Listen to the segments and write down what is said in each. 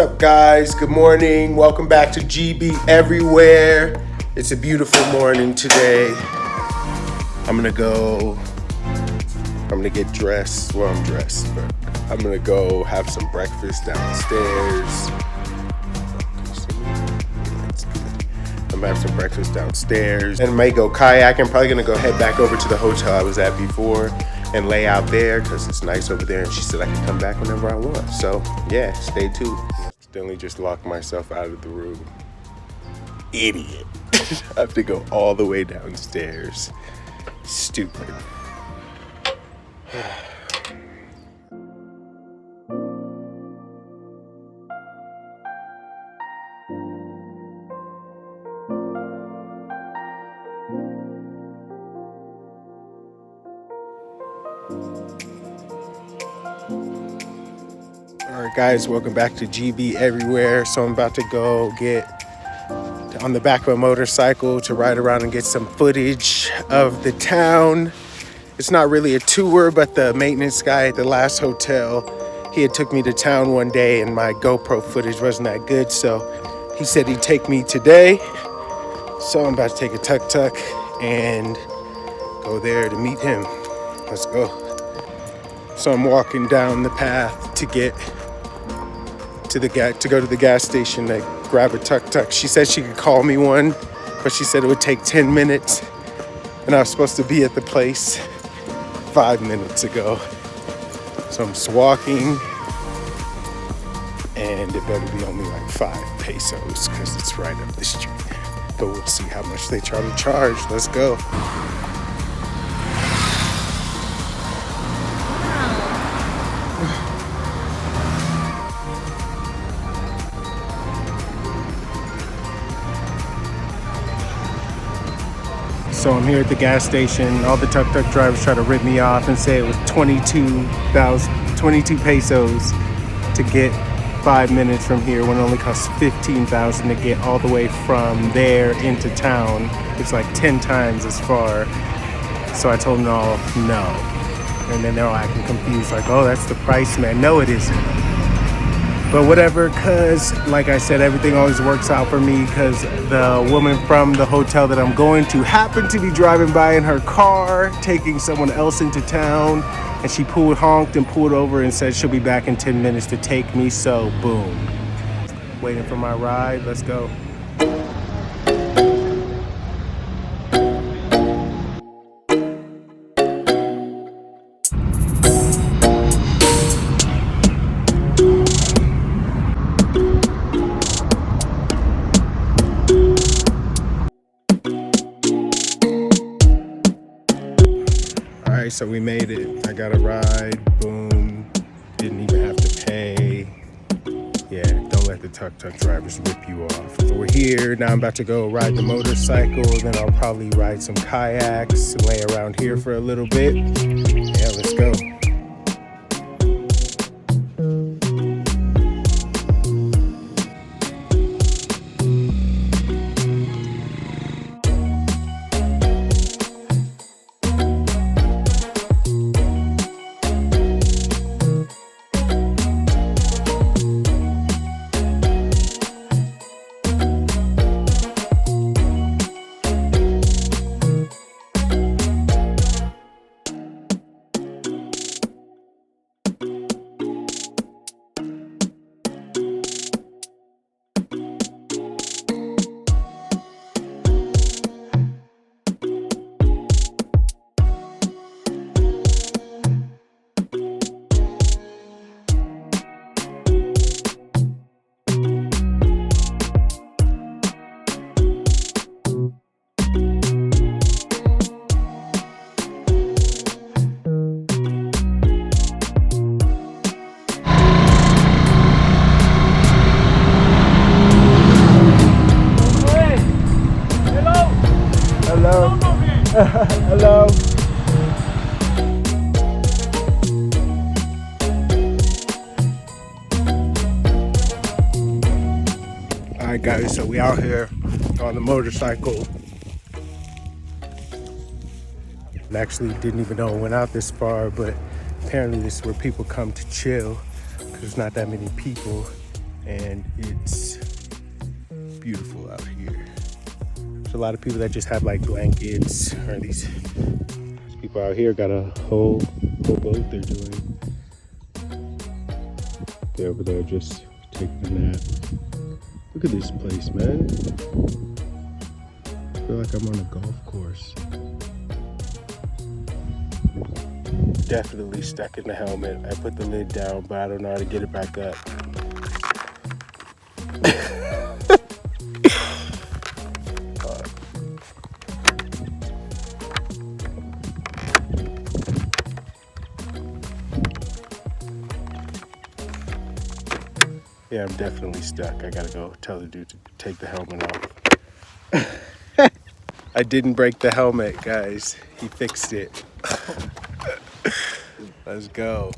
up, guys? Good morning. Welcome back to GB Everywhere. It's a beautiful morning today. I'm gonna get dressed. Well, I'm dressed, but I'm gonna go have some breakfast downstairs. I'm gonna have some breakfast downstairs and may go kayaking. Probably gonna go head back over to the hotel I was at before and lay out there because it's nice over there. And she said I can come back whenever I want. So yeah, stay tuned. Accidentally just locked myself out of the room. Idiot. I have to go all the way downstairs. Stupid. Alright guys, welcome back to GB Everywhere. So I'm about to go get on the back of a motorcycle to ride around and get some footage of the town. It's not really a tour, but the maintenance guy at the last hotel, he had took me to town one day and my GoPro footage wasn't that good, so he said he'd take me today. So I'm about to take a tuk-tuk and go there to meet him. Let's go. So I'm walking down the path to get to go to the gas station to grab a tuk-tuk. She said she could call me one, but she said it would take 10 minutes. And I was supposed to be at the place 5 minutes ago. So I'm just walking, and it better be only like 5 pesos because it's right up the street. But we'll see how much they try to charge. Let's go. So I'm here at the gas station. All the tuk-tuk drivers try to rip me off and say it was 22 pesos to get 5 minutes from here when it only costs 15,000 to get all the way from there into town. It's like 10 times as far. So I told them all no. And then they're all acting confused like, oh, that's the price, man. No, it isn't. But whatever, because like I said, everything always works out for me because the woman from the hotel that I'm going to happened to be driving by in her car, taking someone else into town, and she honked and pulled over and said she'll be back in 10 minutes to take me, so boom. Waiting for my ride, let's go. So we made it. I got a ride, boom, didn't even have to pay. Yeah, don't let the tuk-tuk drivers rip you off. So we're here, now I'm about to go ride the motorcycle, then I'll probably ride some kayaks and lay around here for a little bit. Yeah, let's go. Hello. All right, guys, so we out here on the motorcycle. I actually didn't even know it went out this far, but apparently this is where people come to chill because there's not that many people. and it's beautiful out here. There's a lot of people that just have like blankets, or these people out here got a whole boat they're doing. They're over there just taking a nap. Look at this place, man. I feel like I'm on a golf course. Definitely stuck in the helmet. I put the lid down, but I don't know how to get it back up. Yeah, I'm definitely stuck. I gotta go tell the dude to take the helmet off. I didn't break the helmet, guys. He fixed it. Let's go.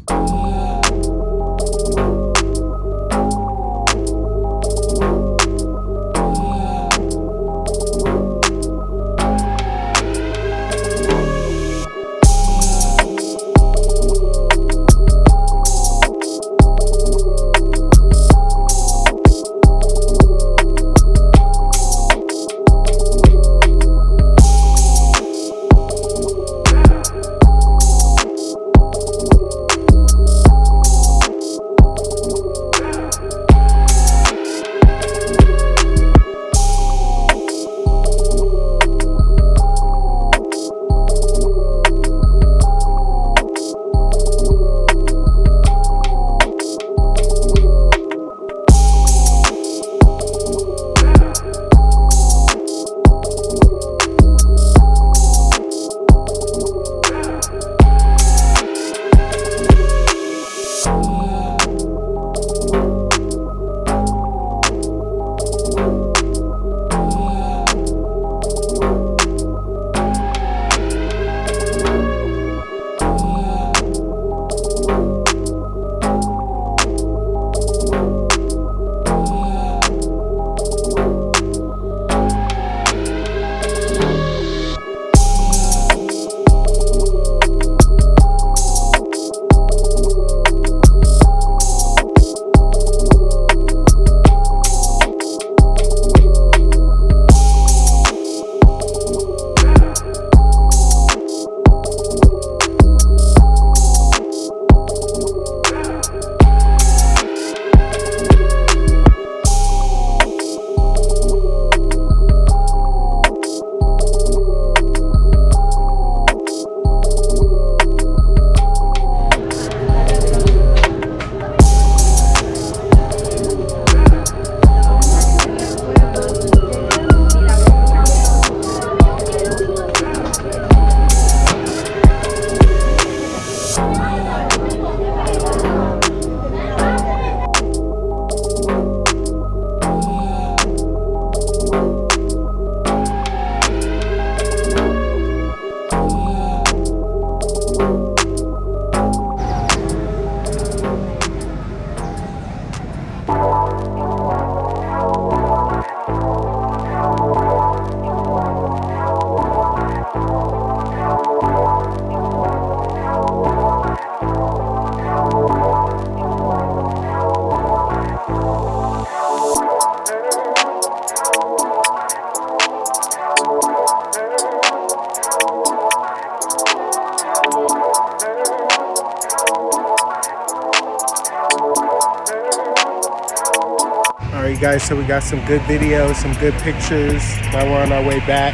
Alright guys, so we got some good videos, some good pictures. Now we're on our way back.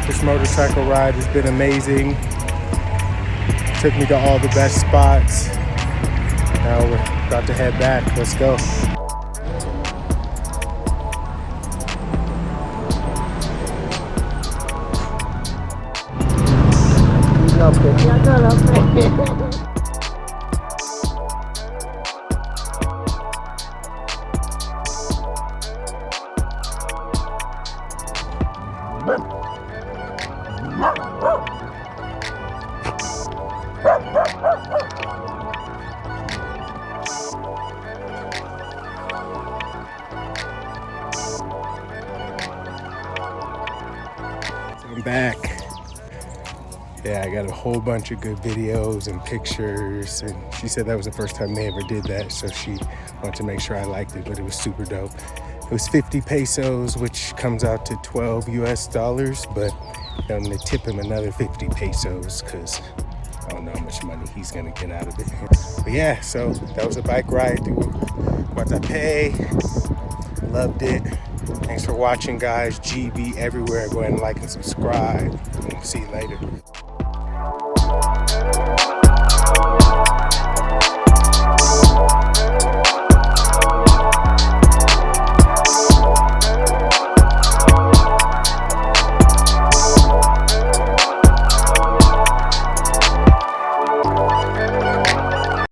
This motorcycle ride has been amazing. Took me to all the best spots. Now we're about to head back. Let's go. I'm back. Yeah, yeah, I got a whole bunch of good videos and pictures, and she said that was the first time they ever did that, so she wanted to make sure I liked it, but it was super dope. It was 50 pesos, which comes out to 12 US dollars, but I'm gonna tip him another 50 pesos because I don't know how much money he's gonna get out of it. But yeah, so that was a bike ride through Guatape. Loved it. Thanks for watching, guys. GB everywhere. Go ahead and like and subscribe. See you later.